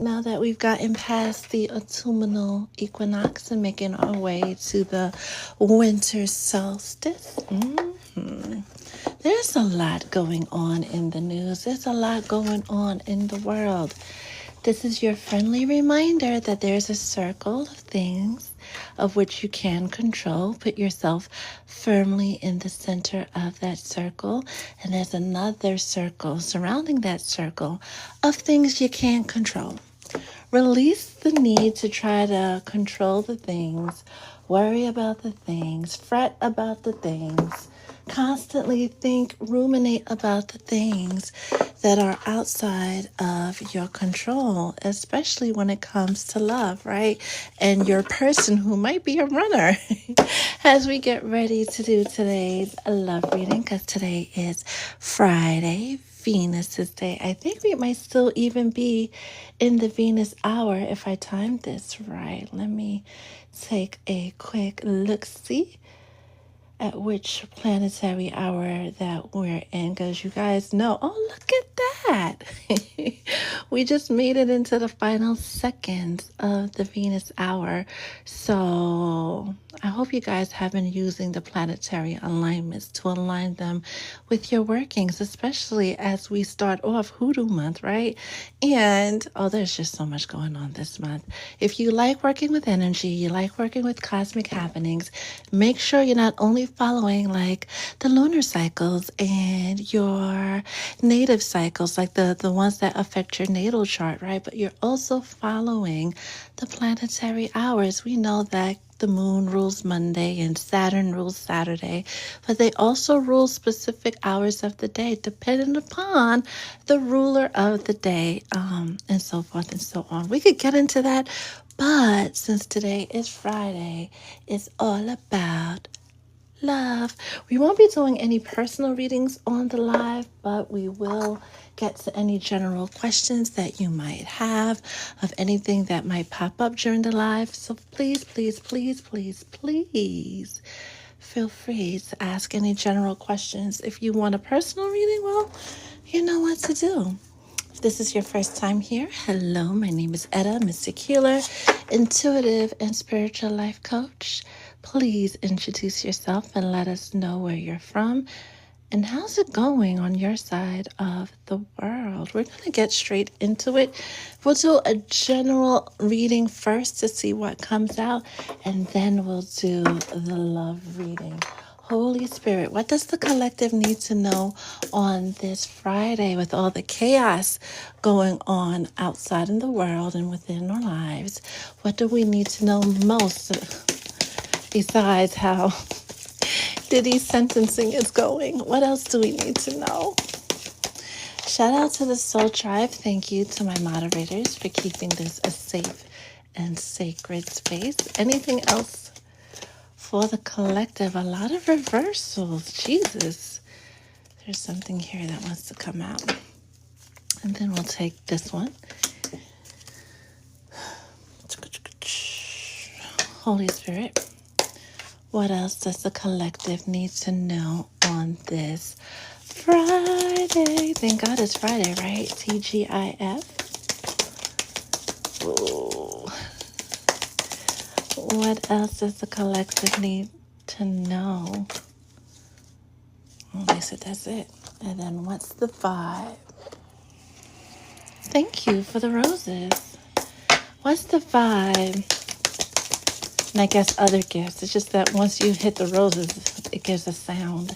Now that we've gotten past the autumnal equinox and making our way to the winter solstice, there's a lot going on in the news. There's a lot going on in the world. This is your friendly reminder that there's a circle of things of which you can control. Put yourself firmly in the center of that circle. And there's another circle surrounding that circle of things you can't control. Release the need to try to control the things, worry about the things, fret about the things, constantly think, ruminate about the things that are outside of your control, especially when it comes to love, right? And your person who might be a runner. As we get ready to do today's love reading, because today is Friday, Venus's day. I think we might still even be in the Venus hour if I timed this right. Let me take a quick look-see at which planetary hour that we're in, because you guys know, oh, look at that. We just made it into the final seconds of the Venus hour. So I hope you guys have been using the planetary alignments to align them with your workings, especially as we start off Hoodoo month, right? And there's just so much going on this month. If you like working with energy, you like working with cosmic happenings, make sure you're not only following like the lunar cycles and your native cycles, like the ones that affect your natal chart, right? But you're also following the planetary hours. We know that the moon rules Monday and Saturn rules Saturday, but they also rule specific hours of the day depending upon the ruler of the day, and so forth and so on. We could get into that, but since today is Friday, it's all about love. We won't be doing any personal readings on the live, but we will get to any general questions that you might have of anything that might pop up during the live. So please, please, please, please, please feel free to ask any general questions. If you want a personal reading, well, you know what to do. If this is your first time here, hello, my name is Etta, Mystic Healer, intuitive and spiritual life coach. Please introduce yourself and let us know where you're from and how's it going on your side of the world. We're going to get straight into it. We'll do a general reading first to see what comes out, and then we'll do the love reading. Holy Spirit, what does the collective need to know on this Friday with all the chaos going on outside in the world and within our lives? What do we need to know most besides how Diddy's sentencing is going? What else do we need to know? Shout out to the Soul Tribe. Thank you to my moderators for keeping this a safe and sacred space. Anything else for the collective? A lot of reversals. Jesus. There's something here that wants to come out. And then we'll take this one. Holy Spirit, what else does the collective need to know on this Friday? Thank God it's Friday, right? TGIF. Ooh. What else does the collective need to know? They said that's it. And then what's the vibe? Thank you for the roses. What's the vibe? And I guess other gifts. It's just that once you hit the roses, it gives a sound.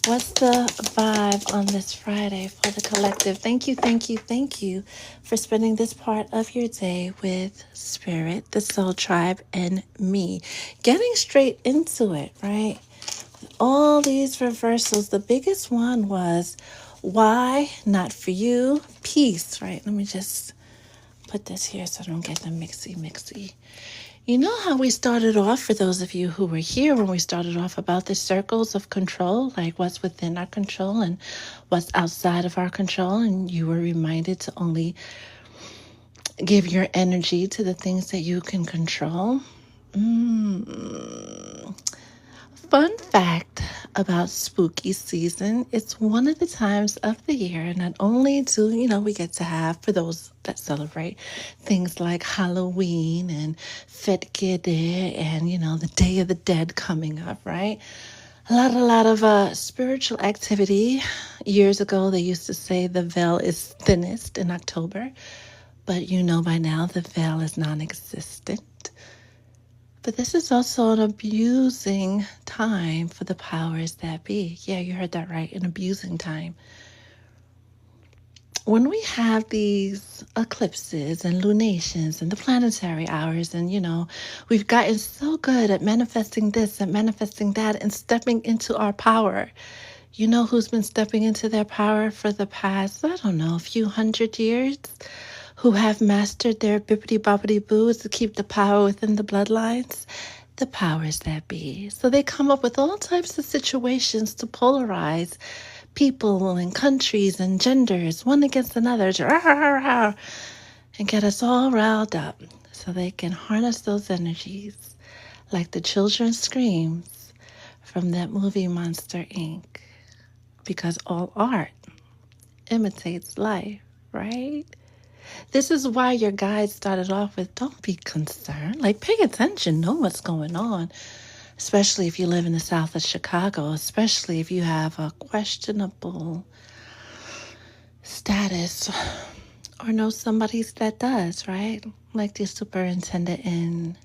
What's the vibe on this Friday for the collective? Thank you, thank you, thank you for spending this part of your day with Spirit, the Soul Tribe, and me. Getting straight into it, right? All these reversals. The biggest one was why not for you? Peace, right? Let me just put this here so I don't get the mixy. You know how we started off, for those of you who were here when we started off, about the circles of control, like what's within our control and what's outside of our control, and you were reminded to only give your energy to the things that you can control. Fun fact about spooky season. It's one of the times of the year, not only do, we get to have, for those that celebrate, things like Halloween and Fetgede and, the Day of the Dead coming up, right? A lot of spiritual activity. Years ago, they used to say the veil is thinnest in October, but by now the veil is non-existent. But this is also an abusing time for the powers that be. Yeah, you heard that right, an abusing time. When we have these eclipses and lunations and the planetary hours, and we've gotten so good at manifesting this and manifesting that and stepping into our power. You know who's been stepping into their power for the past, I don't know, a few hundred years? Who have mastered their bippity boppity boos to keep the power within the bloodlines? The powers that be. So they come up with all types of situations to polarize people and countries and genders, one against another, and get us all riled up so they can harness those energies like the children's screams from that movie Monster Inc. Because all art imitates life, right? This is why your guide started off with, don't be concerned. Like, pay attention, know what's going on. Especially if you live in the south of Chicago, especially if you have a questionable status or know somebody that does, right? Like the superintendent in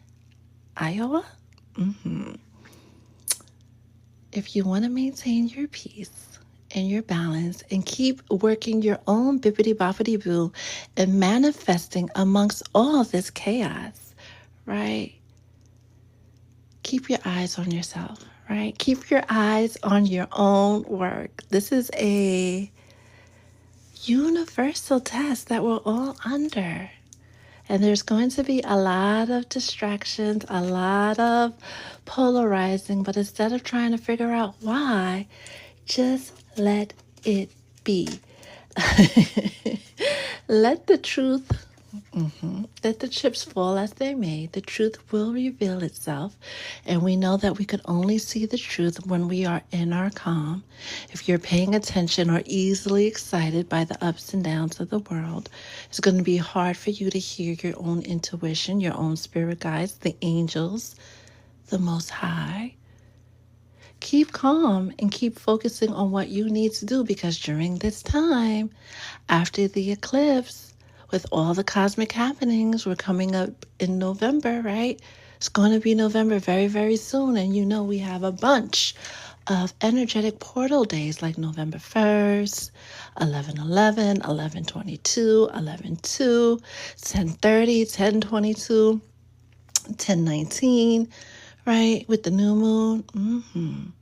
Iowa. If you want to maintain your peace and your balance and keep working your own bippity boppity boo and manifesting amongst all this chaos, right? Keep your eyes on yourself, right? Keep your eyes on your own work. This is a universal test that we're all under. And there's going to be a lot of distractions, a lot of polarizing, but instead of trying to figure out why, just let it be. Let the truth, let the chips fall as they may. The truth will reveal itself. And we know that we could only see the truth when we are in our calm. If you're paying attention or easily excited by the ups and downs of the world, it's going to be hard for you to hear your own intuition, your own spirit guides, the angels, the Most High. Keep calm and keep focusing on what you need to do, because during this time, after the eclipse, with all the cosmic happenings, we're coming up in November, right? It's going to be November very, very soon. And we have a bunch of energetic portal days like November 1st, 11/11, 11/22, 11/2, 10/30, 10/22, 10/19, right? With the new moon.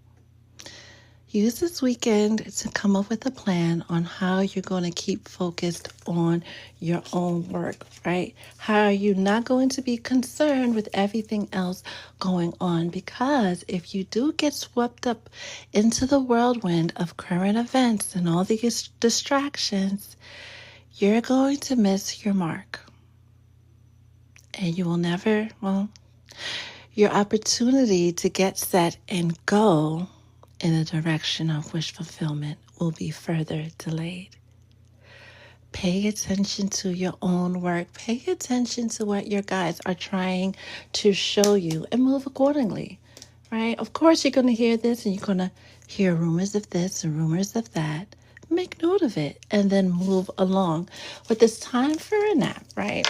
Use this weekend to come up with a plan on how you're going to keep focused on your own work, right? How are you not going to be concerned with everything else going on? Because if you do get swept up into the whirlwind of current events and all these distractions, you're going to miss your mark. And you will never, your opportunity to get set and go in the direction of wish fulfillment will be further delayed. Pay attention to your own work. Pay attention to what your guides are trying to show you and move accordingly, right? Of course, you're going to hear this and you're going to hear rumors of this and rumors of that. Make note of it and then move along. But it's time for a nap, right?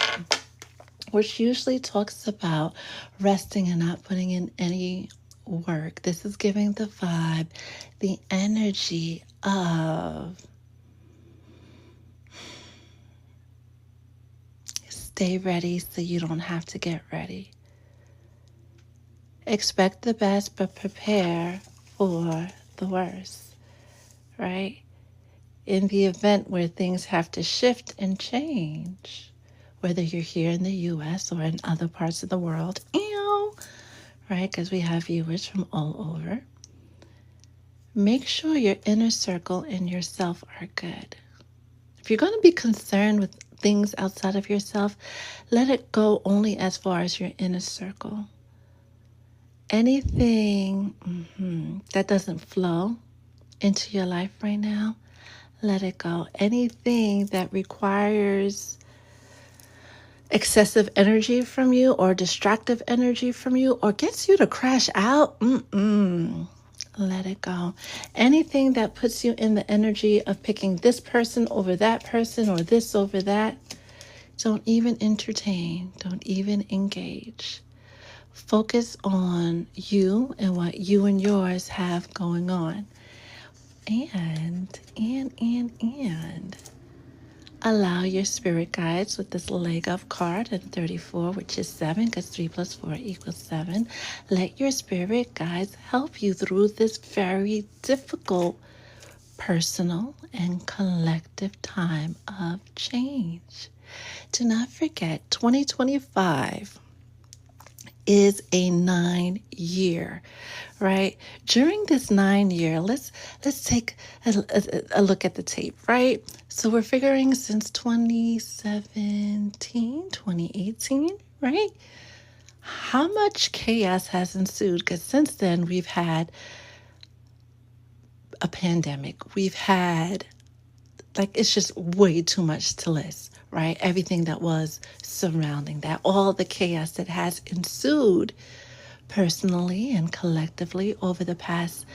Which usually talks about resting and not putting in any work. This is giving the vibe, the energy of stay ready so you don't have to get ready. Expect the best, but prepare for the worst, right? In the event where things have to shift and change, whether you're here in the U.S. or in other parts of the world, right? Because we have viewers from all over. Make sure your inner circle and yourself are good. If you're going to be concerned with things outside of yourself, let it go only as far as your inner circle. Anything that doesn't flow into your life right now, let it go. Anything that requires excessive energy from you or distractive energy from you or gets you to crash out, let it go. Anything that puts you in the energy of picking this person over that person or this over that, don't even entertain. Don't even engage. Focus on you and what you and yours have going on. And allow your spirit guides with this leg up card and 34, which is 7, because 3 plus 4 equals 7. Let your spirit guides help you through this very difficult personal and collective time of change. Do not forget, 2025 is a 9-year, right? During this 9-year, let's take a look at the tape, right? So we're figuring since 2017, 2018, right? How much chaos has ensued? Because since then, we've had a pandemic. We've had, it's just way too much to list, right? Everything that was surrounding that, all the chaos that has ensued personally and collectively over the past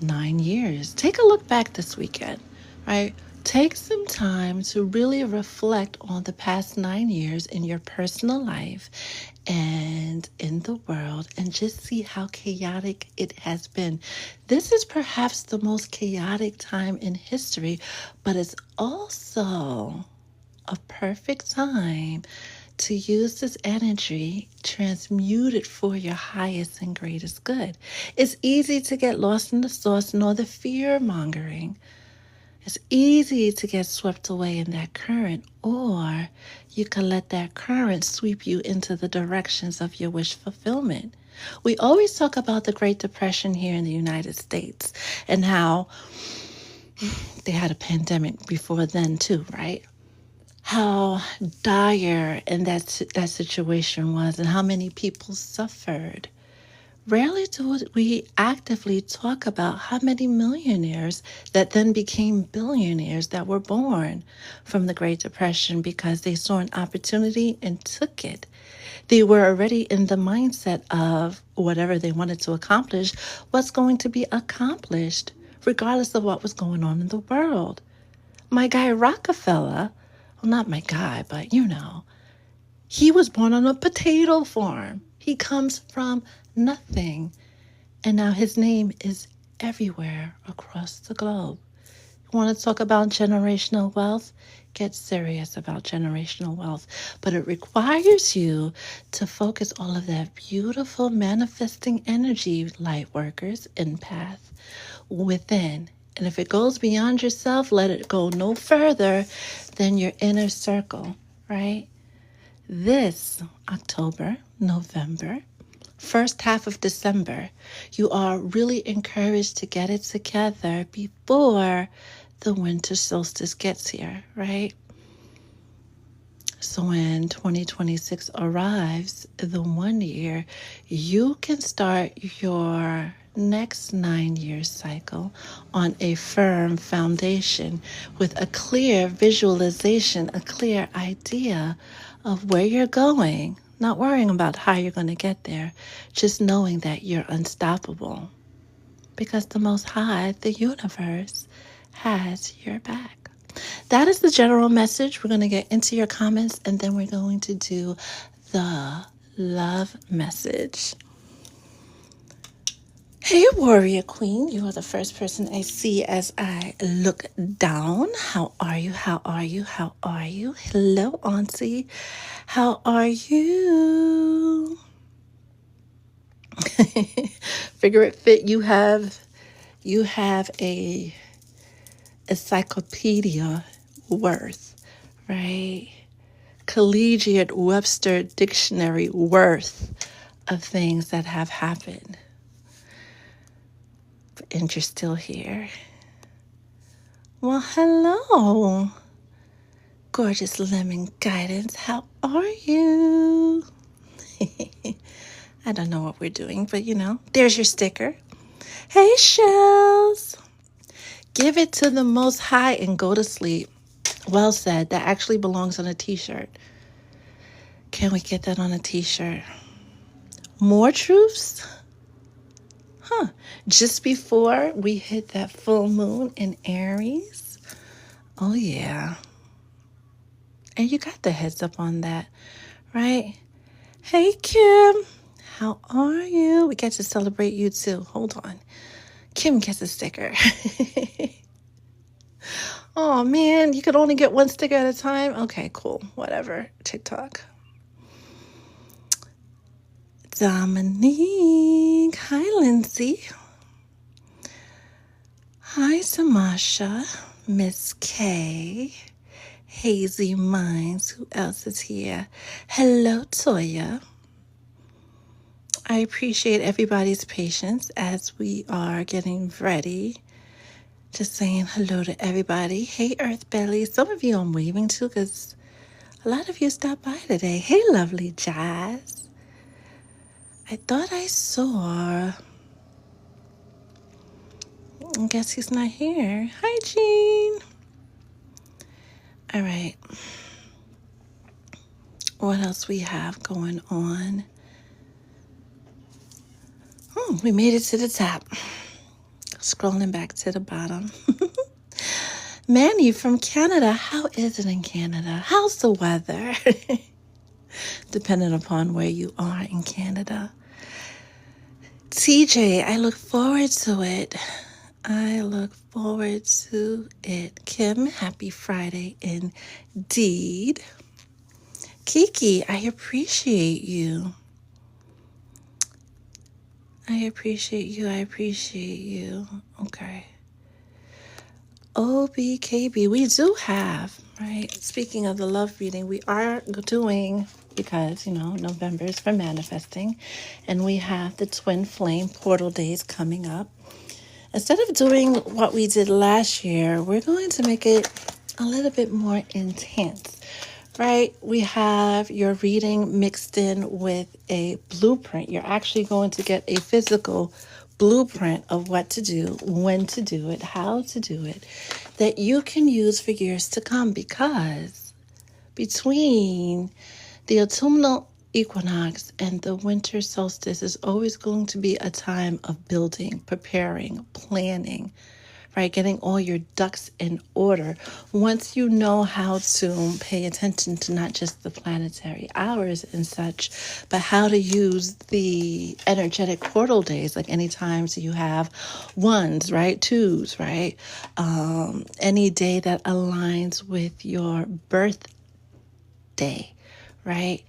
9 years. Take a look back this weekend, right? Take some time to really reflect on the past 9 years in your personal life and in the world and just see how chaotic it has been. This is perhaps the most chaotic time in history, but it's also a perfect time to use this energy, transmute it for your highest and greatest good. It's easy to get lost in the sauce and all the fear mongering. It's easy to get swept away in that current, or you can let that current sweep you into the directions of your wish fulfillment. We always talk about the Great Depression here in the United States and how they had a pandemic before then too, right? How dire and that situation was and how many people suffered. Rarely do we actively talk about how many millionaires that then became billionaires that were born from the Great Depression because they saw an opportunity and took it. They were already in the mindset of whatever they wanted to accomplish was going to be accomplished, regardless of what was going on in the world. My guy Rockefeller, well, not my guy, but he was born on a potato farm. He comes from nothing. And now his name is everywhere across the globe. You want to talk about generational wealth? Get serious about generational wealth. But it requires you to focus all of that beautiful manifesting energy, light workers, empath, within. And if it goes beyond yourself, let it go no further than your inner circle, right? This October, November, first half of December, you are really encouraged to get it together before the winter solstice gets here, right? So when 2026 arrives, the 1 year, you can start your next 9-year cycle on a firm foundation with a clear visualization, a clear idea of where you're going, not worrying about how you're going to get there, just knowing that you're unstoppable because the Most High, the universe, has your back. That is the general message. We're going to get into your comments and then we're going to do the love message. Hey, Warrior Queen, you are the first person I see as I look down. How are you? How are you? How are you? Hello, Auntie. How are you? Figure it fit. You have a encyclopedia worth, right? Collegiate Webster Dictionary worth of things that have happened. And you're still here. Well, hello, gorgeous lemon guidance. How are you? I don't know what we're doing, but there's your sticker. Hey, Shells. Give it to the Most High and go to sleep. Well said. That actually belongs on a t-shirt. Can we get that on a t-shirt? More truths? Huh. Just before we hit that full moon in Aries. Oh, yeah. And you got the heads up on that, right? Hey, Kim. How are you? We get to celebrate you, too. Hold on. Kim gets a sticker. Oh, man. You could only get one sticker at a time? Okay, cool. Whatever. TikTok. Dominique. Hi, Lindsay. Hi, Samasha. Miss K. Hazy Minds. Who else is here? Hello, Toya. I appreciate everybody's patience as we are getting ready. Just saying hello to everybody. Hey, Earth Belly. Some of you I'm waving to because a lot of you stopped by today. Hey, lovely Jazz. I thought I saw... I guess he's not here. Hi, Jean. All right. What else we have going on? We made it to the top. Scrolling back to the bottom. Manny from Canada. How is it in Canada? How's the weather? Depending upon where you are in Canada. TJ, I look forward to it. I look forward to it. Kim, happy Friday indeed. Kiki, I appreciate you. I appreciate you. Okay. OBKB, we do have, right? Speaking of the love reading, we are doing, because, November is for manifesting, and we have the Twin Flame Portal Days coming up. Instead of doing what we did last year, we're going to make it a little bit more intense, right? We have your reading mixed in with a blueprint. You're actually going to get a physical blueprint of what to do, when to do it, how to do it, that you can use for years to come, because between the autumnal equinox and the winter solstice is always going to be a time of building, preparing, planning, right? Getting all your ducks in order. Once you know how to pay attention to not just the planetary hours and such, but how to use the energetic portal days, like any times you have ones, right? Twos, right? Any day that aligns with your birthday, right?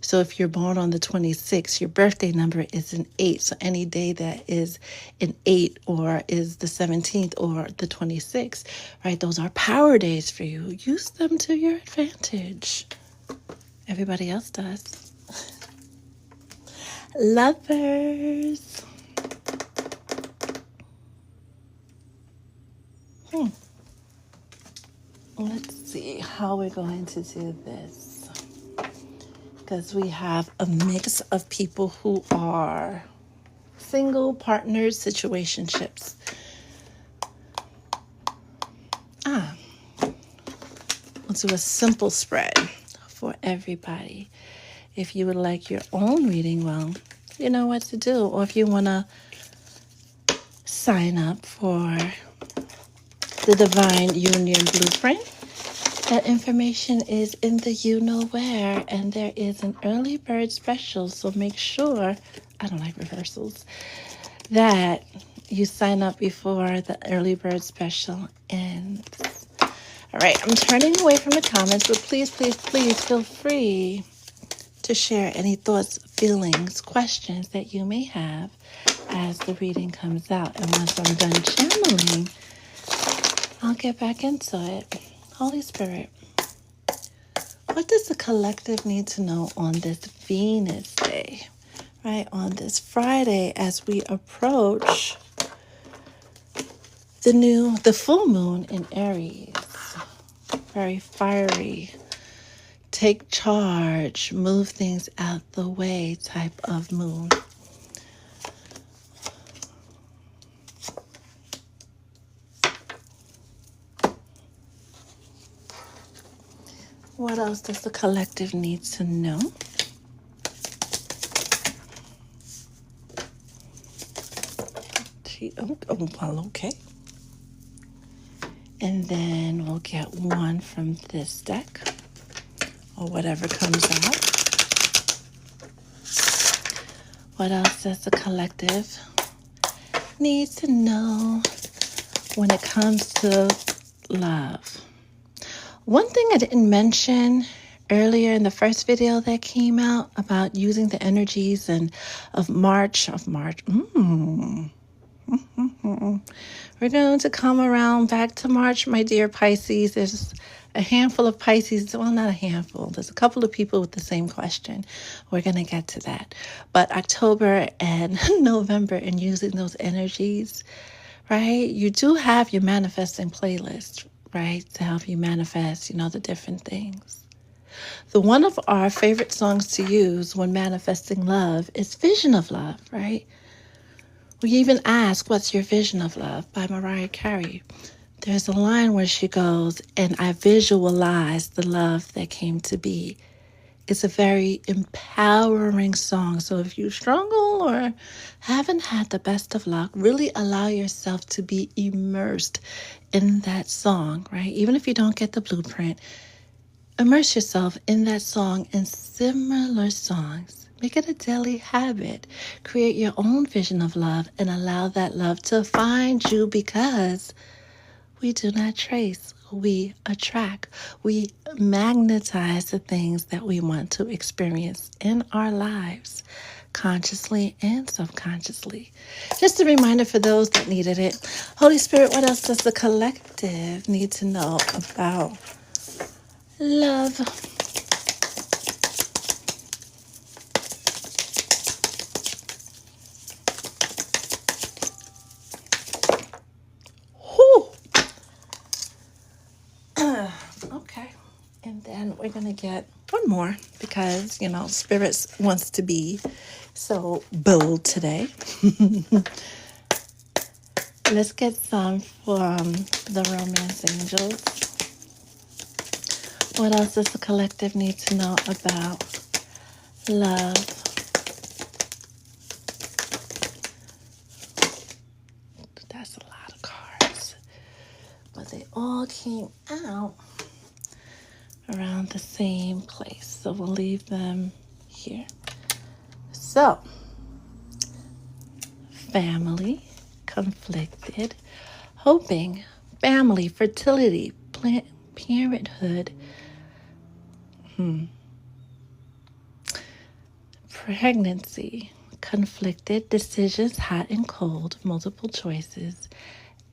So if you're born on the 26th, your birthday number is an 8. So any day that is an 8 or is the 17th or the 26th, right? Those are power days for you. Use them to your advantage. Everybody else does. Lovers. Let's see how we're going to do this. Because we have a mix of people who are single, partners, situationships. We'll do a simple spread for everybody. If you would like your own reading, well, you know what to do. Or if you want to sign up for the Divine Union Blueprint, that information is in the you know where, and there is an early bird special, so make sure, I don't like reversals, that you sign up before the early bird special ends. All right, I'm turning away from the comments, but please, please, please feel free to share any thoughts, feelings, questions that you may have as the reading comes out. And once I'm done channeling, I'll get back into it. Holy Spirit, what does the collective need to know on this Venus day, right? On this Friday, as we approach the full moon in Aries. Very fiery take charge, move things out the way type of moon. What else does the collective need to know? Well, okay. And then we'll get one from this deck, or whatever comes out. What else does the collective need to know when it comes to love? One thing I didn't mention earlier in the first video that came out about using the energies of March. We're going to come around back to March, my dear Pisces. There's a handful of Pisces. Well, not a handful. There's a couple of people with the same question. We're going to get to that. But October and November and using those energies, right? You do have your manifesting playlist, right? To help you manifest, the different things. One of our favorite songs to use when manifesting love is Vision of Love, right? We even ask, what's your vision of love? By Mariah Carey. There's a line where she goes, and I visualize the love that came to be. It's a very empowering song. So if you struggle or haven't had the best of luck, really allow yourself to be immersed in that song, right? Even if you don't get the blueprint, immerse yourself in that song and similar songs. Make it a daily habit. Create your own vision of love and allow that love to find you, because we do not trace, we attract. We magnetize the things that we want to experience in our lives, consciously and subconsciously. Just a reminder for those that needed it. Holy Spirit, what else does the collective need to know about love? Okay, and then we're gonna get one more because Spirits wants to be so bold today. Let's get some from the Romance Angels. What else does the collective need to know about love? That's a lot of cards, but they all came out around the same place, so we'll leave them here. So, family, conflicted, hoping, family, fertility, parenthood, pregnancy, conflicted, decisions, hot and cold, multiple choices,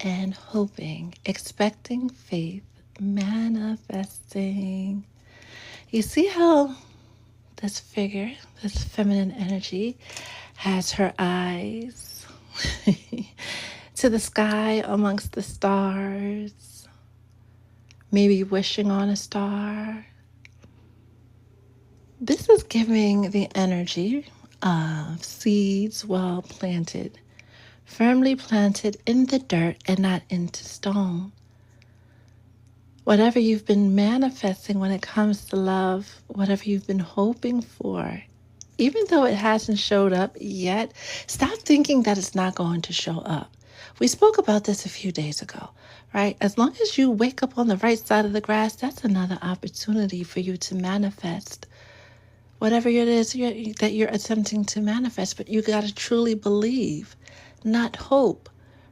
and hoping, expecting, faith, manifesting. You see how this figure, this feminine energy, has her eyes to the sky amongst the stars, maybe wishing on a star. This is giving the energy of seeds well planted, firmly planted in the dirt and not into stone. Whatever you've been manifesting when it comes to love, whatever you've been hoping for, even though it hasn't showed up yet, stop thinking that it's not going to show up. We spoke about this a few days ago, right? As long as you wake up on the right side of the grass, that's another opportunity for you to manifest whatever it is that you're attempting to manifest. But you got to truly believe, not hope.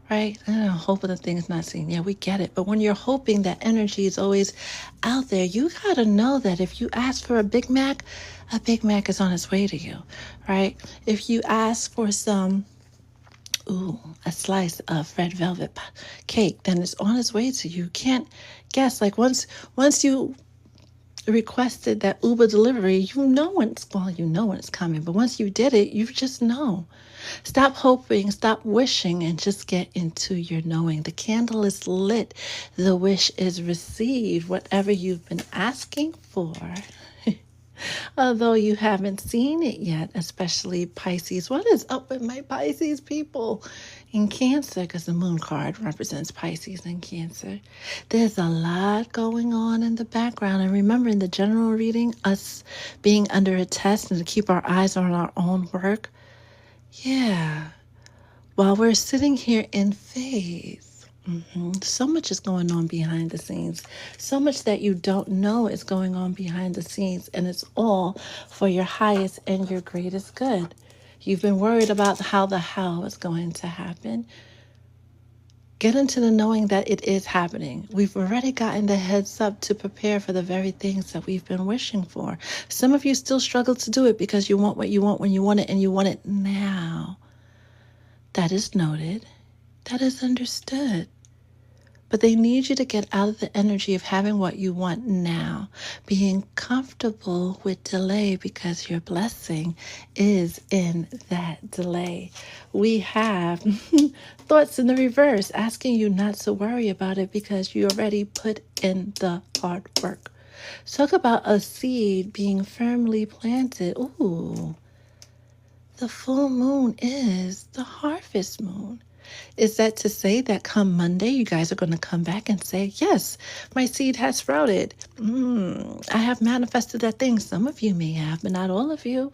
Right? I don't know, hope of the things not seen. Yeah, we get it. But when you're hoping, that energy is always out there. You got to know that if you ask for a Big Mac is on its way to you, right? If you ask for a slice of red velvet cake, then it's on its way to you. You can't guess. Like once you requested that Uber delivery, you know when it's coming. But once you did it, you just know. Stop hoping, stop wishing, and just get into your knowing. The candle is lit. The wish is received. Whatever you've been asking for Although you haven't seen it yet, especially Pisces. What is up with my Pisces people in Cancer? Because the moon card represents Pisces and Cancer. There's a lot going on in the background. And remember, in the general reading, us being under a test and to keep our eyes on our own work. Yeah. While we're sitting here in phase. So much is going on behind the scenes. So much that you don't know is going on behind the scenes, and it's all for your highest and your greatest good. You've been worried about how the how is going to happen. Get into the knowing that it is happening. We've already gotten the heads up to prepare for the very things that we've been wishing for. Some of you still struggle to do it because you want what you want when you want it, and you want it now. That is noted. That is understood. But they need you to get out of the energy of having what you want now, being comfortable with delay, because your blessing is in that delay. We have thoughts in the reverse, asking you not to worry about it because you already put in the hard work. Talk about a seed being firmly planted. Ooh, the full moon is the harvest moon. Is that to say that come Monday, you guys are going to come back and say, yes, my seed has sprouted. I have manifested that thing. Some of you may have, but not all of you.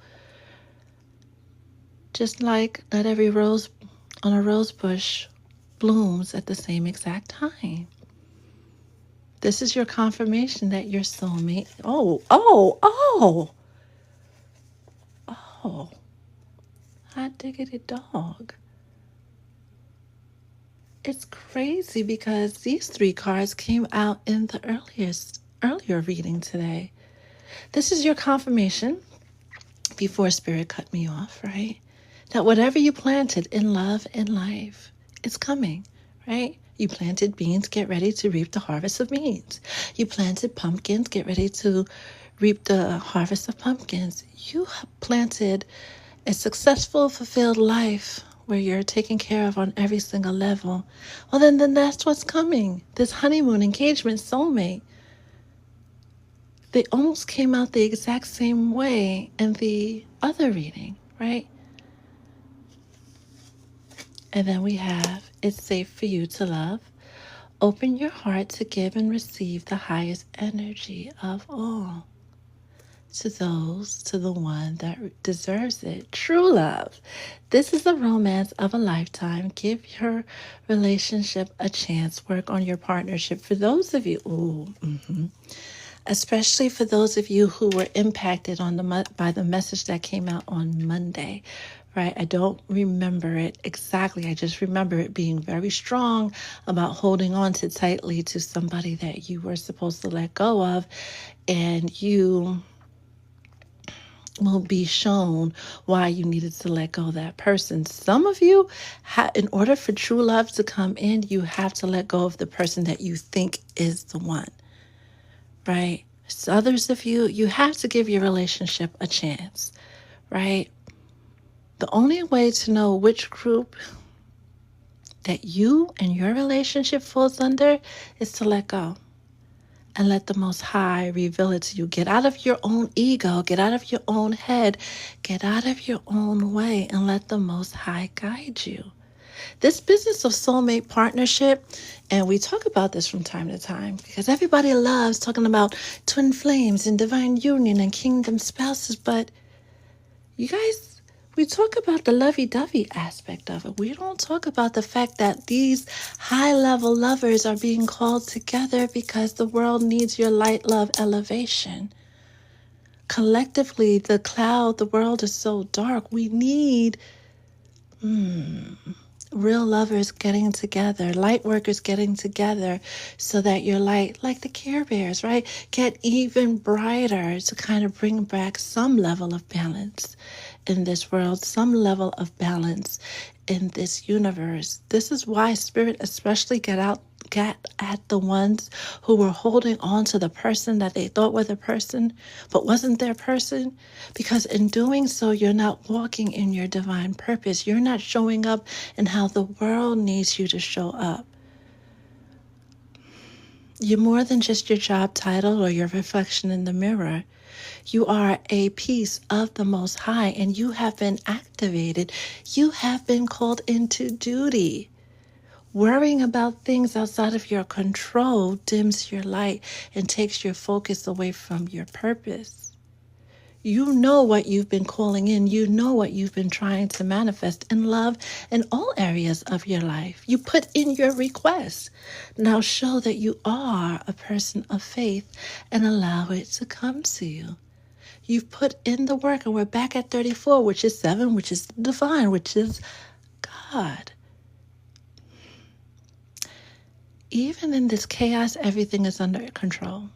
Just like not every rose on a rose bush blooms at the same exact time. This is your confirmation that your soulmate. Oh, hot diggity dog. It's crazy because these three cards came out in the earlier reading today. This is your confirmation before Spirit cut me off, right? That whatever you planted in love and life is coming, right? You planted beans, get ready to reap the harvest of beans. You planted pumpkins, get ready to reap the harvest of pumpkins. You have planted a successful, fulfilled life where you're taken care of on every single level. Well, then that's what's coming. This honeymoon, engagement, soulmate. They almost came out the exact same way in the other reading, right? And then we have, it's safe for you to love. Open your heart to give and receive the highest energy of all. To the one that deserves it. True love. This is the romance of a lifetime. Give your relationship a chance. Work on your partnership. For those of you, especially for those of you who were impacted by the message that came out on Monday, right? I don't remember it exactly. I just remember it being very strong about holding on tightly to somebody that you were supposed to let go of, and you will be shown why you needed to let go of that person. Some of you, in order for true love to come in, you have to let go of the person that you think is the one, right? So others of you, you have to give your relationship a chance, right? The only way to know which group that you and your relationship falls under is to let go. And let the Most High reveal it to you. Get out of your own ego. Get out of your own head. Get out of your own way and let the Most High guide you. This business of soulmate partnership, and we talk about this from time to time because everybody loves talking about twin flames and divine union and kingdom spouses. But you guys, we talk about the lovey-dovey aspect of it. We don't talk about the fact that these high-level lovers are being called together because the world needs your light, love, elevation. Collectively, the world is so dark. We need real lovers getting together, light workers getting together so that your light, like the Care Bears, right, get even brighter to kind of bring back some level of balance in this world, some level of balance in this universe. This is why Spirit especially get at the ones who were holding on to the person that they thought were the person but wasn't their person, because in doing so you're not walking in your divine purpose. You're not showing up in how the world needs you to show up. You're more than just your job title or your reflection in the mirror. You are a piece of the Most High, and you have been activated. You have been called into duty. Worrying about things outside of your control dims your light and takes your focus away from your purpose. You know what you've been calling in. You know what you've been trying to manifest in love in all areas of your life. You put in your request. Now show that you are a person of faith and allow it to come to you. You've put in the work, and we're back at 34, which is 7, which is the divine, which is God. Even in this chaos, everything is under control.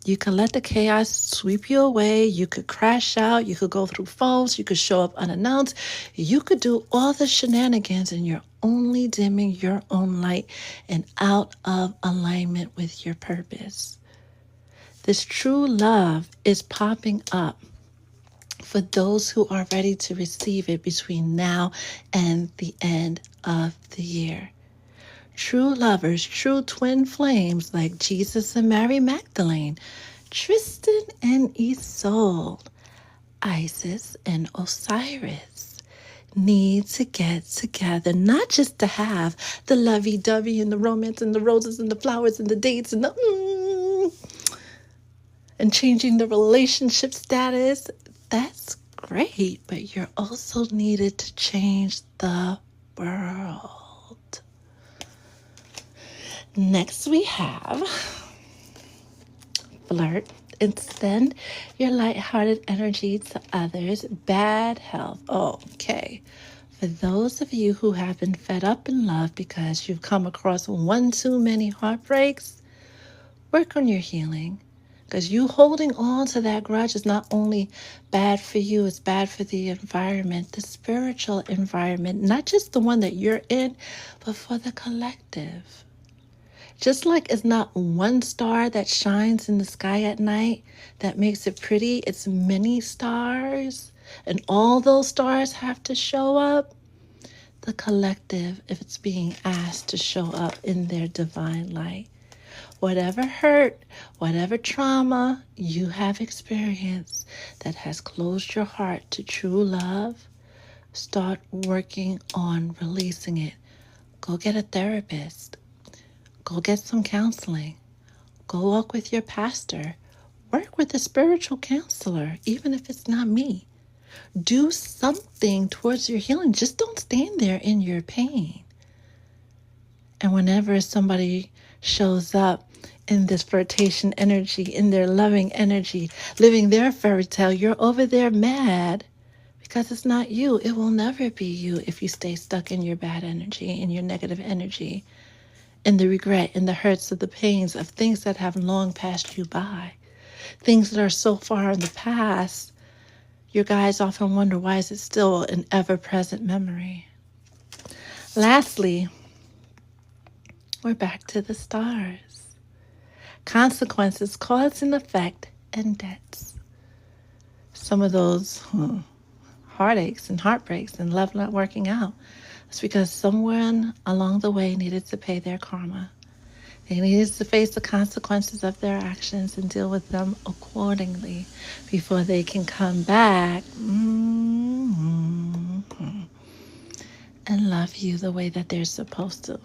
You can let the chaos sweep you away. You could crash out. You could go through phones. You could show up unannounced. You could do all the shenanigans, and you're only dimming your own light and out of alignment with your purpose. This true love is popping up for those who are ready to receive it between now and the end of the year. True lovers, true twin flames like Jesus and Mary Magdalene, Tristan and Isolde, Isis and Osiris need to get together, not just to have the lovey-dovey and the romance and the roses and the flowers and the dates and the and changing the relationship status. That's great, but you're also needed to change the world. Next, we have flirt. Extend your lighthearted energy to others. Bad health. Okay. For those of you who have been fed up in love because you've come across one too many heartbreaks, work on your healing. Because you holding on to that grudge is not only bad for you, it's bad for the environment, the spiritual environment, not just the one that you're in, but for the collective. Just like it's not one star that shines in the sky at night that makes it pretty, it's many stars, and all those stars have to show up. The collective, if it's being asked to show up in their divine light. Whatever hurt, whatever trauma you have experienced that has closed your heart to true love, start working on releasing it. Go get a therapist. Go get some counseling. Go walk with your pastor. Work with a spiritual counselor, even if it's not me. Do something towards your healing. Just don't stand there in your pain. And whenever somebody shows up in this flirtation energy, in their loving energy, living their fairy tale, you're over there mad because it's not you. It will never be you if you stay stuck in your bad energy, in your negative energy, in the regret, in the hurts of the pains of things that have long passed you by, things that are so far in the past. Your guys often wonder, why is it still an ever-present memory? Lastly, we're back to the stars. Consequences, cause and effect, and debts. Some of those heartaches and heartbreaks and love not working out, it's because someone along the way needed to pay their karma. They needed to face the consequences of their actions and deal with them accordingly before they can come back and love you the way that they're supposed to.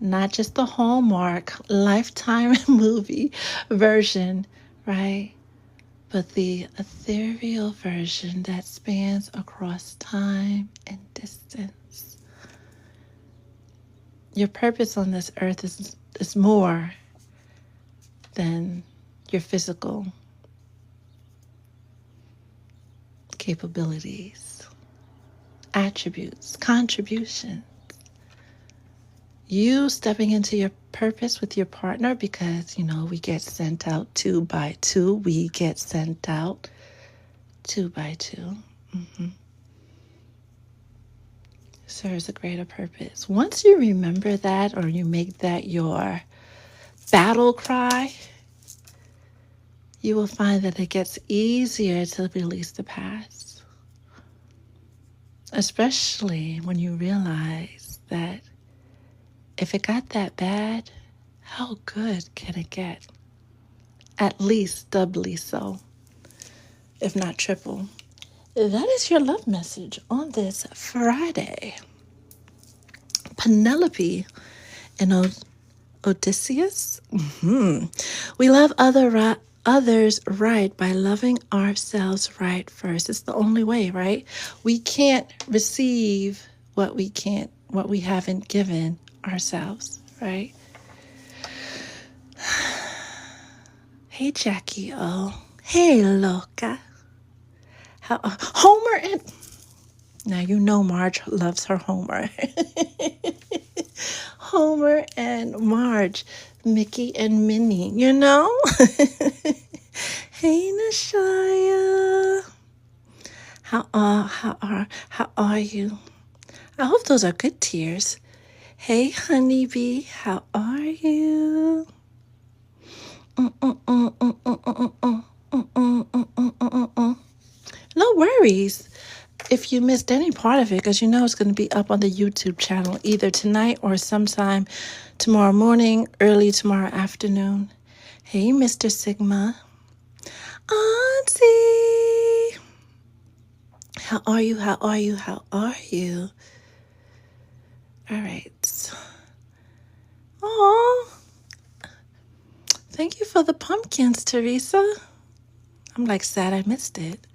Not just the Hallmark Lifetime movie version, right? But the ethereal version that spans across time and distance. Your purpose on this earth is more than your physical capabilities, attributes, contributions. You stepping into your purpose with your partner, because, we get sent out 2 by 2. We get sent out 2 by 2. Serves a greater purpose. Once you remember that, or you make that your battle cry, you will find that it gets easier to release the past. Especially when you realize that if it got that bad, How good can it get? At least doubly so, if not triple. That is your love message on this Friday. Penelope and Odysseus. We love others right by loving ourselves right first. It's the only way, right? We can't receive what we haven't given ourselves, right? Hey, Jackie. Oh, hey, Loca. Homer and now you know Marge loves her Homer. Homer and Marge, Mickey and Minnie, you know? Hey, Nashaya. How are you? I hope those are good tears. Hey, honeybee, how are you? No worries if you missed any part of it, because you know it's going to be up on the YouTube channel either tonight or sometime tomorrow morning, early tomorrow afternoon. Hey, Mr. Sigma. Auntie. How are you? How are you? How are you? All right. Oh, thank you for the pumpkins, Teresa. I'm like sad I missed it.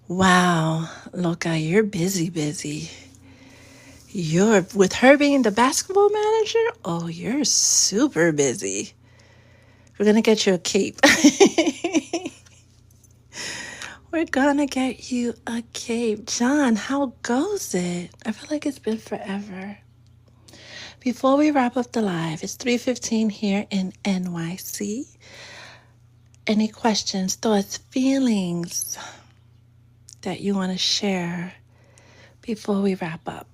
Wow, Loca, you're busy. You're with her being the basketball manager? Oh, you're super busy. We're gonna get you a cape. We're gonna get you a cape. John, how goes it? I feel like it's been forever. Before we wrap up the live, it's 3:15 here in NYC. Any questions, thoughts, feelings that you want to share before we wrap up?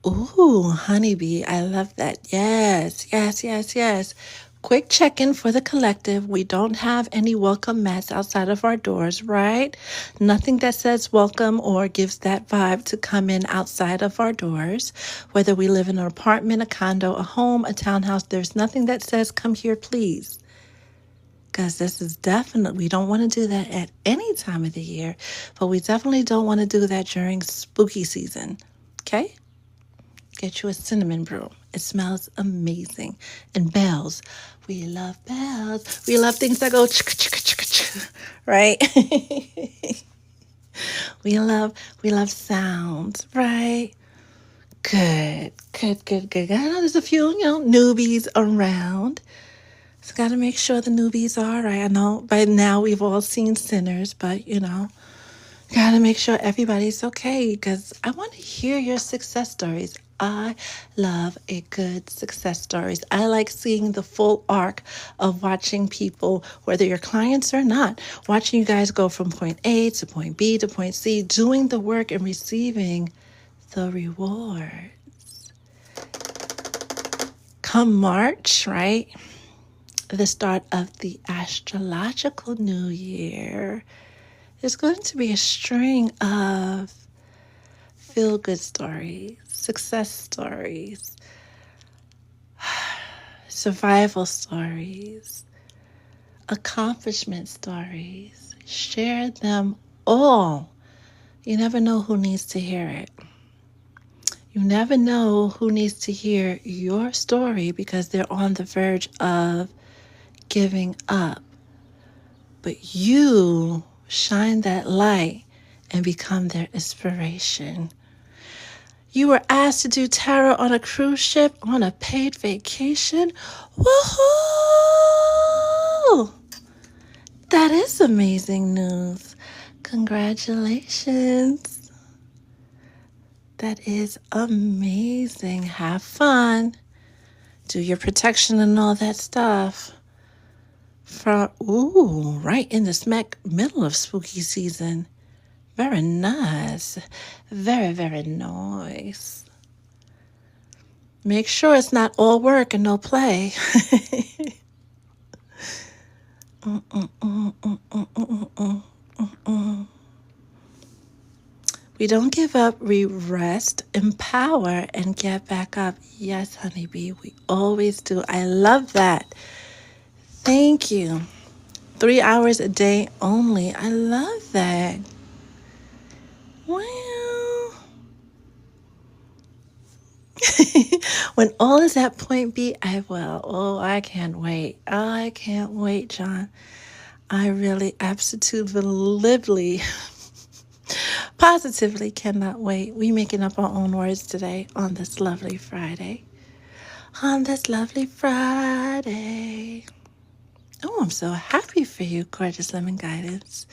Ooh, honeybee. I love that. Yes. Quick check-in for the collective. We don't have any welcome mats outside of our doors, right? Nothing that says welcome or gives that vibe to come in outside of our doors. Whether we live in an apartment, a condo, a home, a townhouse, there's nothing that says come here, please. Because this is definitely, we don't want to do that at any time of the year, but we definitely don't want to do that during spooky season. Okay? Get you a cinnamon broom. It smells amazing. And bells. We love bells. We love things that go right? we love sounds, right? Good. I know there's a few, newbies around. So got to make sure the newbies are all right. I know by now we've all seen Sinners, but got to make sure everybody's okay because I want to hear your success stories. I love a good success stories. I like seeing the full arc of watching people, whether you're clients or not, watching you guys go from point A to point B to point C, doing the work and receiving the reward. Come March, right? The start of the astrological new year. There's going to be a string of feel-good stories, success stories, survival stories, accomplishment stories. Share them all. You never know who needs to hear it. You never know who needs to hear your story because they're on the verge of giving up. But you shine that light and become their inspiration. You were asked to do tarot on a cruise ship on a paid vacation. Woohoo! That is amazing news. Congratulations. That is amazing. Have fun. Do your protection and all that stuff. Right in the smack middle of spooky season. Very nice. Very nice. Make sure it's not all work and no play. We don't give up, we rest, empower, and get back up. Yes, honeybee, we always do. I love that. Thank you. 3 hours a day only. I love that. Well, when all is at point B, I will. Oh, I can't wait. I can't wait, John. I really absolutely, positively cannot wait. We making up our own words today on this lovely Friday. On this lovely Friday. Oh, I'm so happy for you, gorgeous lemon guidance.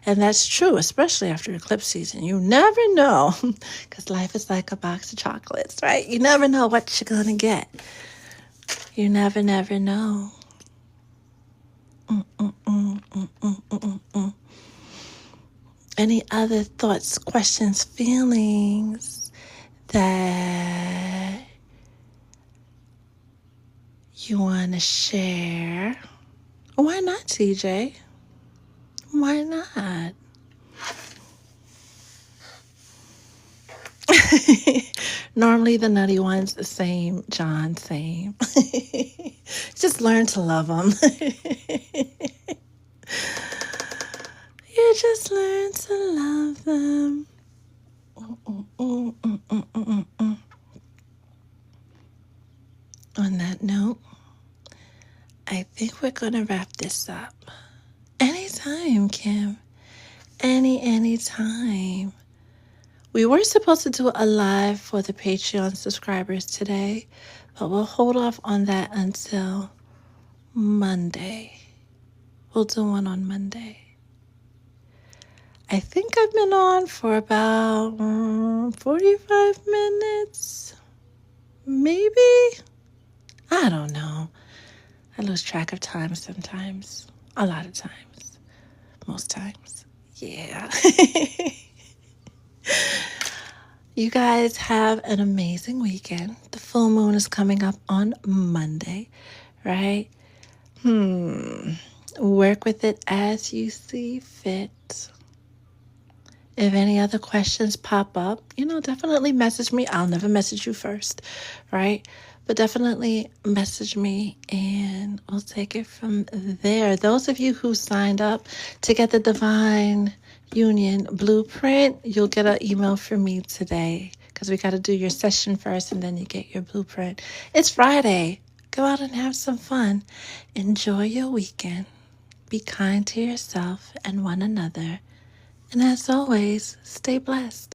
And that's true, especially after eclipse season. You never know, because life is like a box of chocolates, right? You never know what you're going to get. You never know. Any other thoughts, questions, feelings that you want to share? Why not, TJ? Why not? Normally the nutty ones, the same, John, same. Just learn to love them. You just learn to love them. On that note, I think we're going to wrap this up. Anytime, Kim. Anytime. We were supposed to do a live for the Patreon subscribers today, but we'll hold off on that until Monday. We'll do one on Monday. I think I've been on for about 45 minutes. Maybe? I don't know. I lose track of time sometimes. A lot of times. Most times. Yeah. You guys have an amazing weekend. The full moon is coming up on Monday, right? Work with it as you see fit. If any other questions pop up, definitely message me. I'll never message you first, right? But definitely message me and we'll take it from there. Those of you who signed up to get the Divine Union Blueprint, you'll get an email from me today because we got to do your session first and then you get your blueprint. It's Friday. Go out and have some fun. Enjoy your weekend. Be kind to yourself and one another. And as always, stay blessed.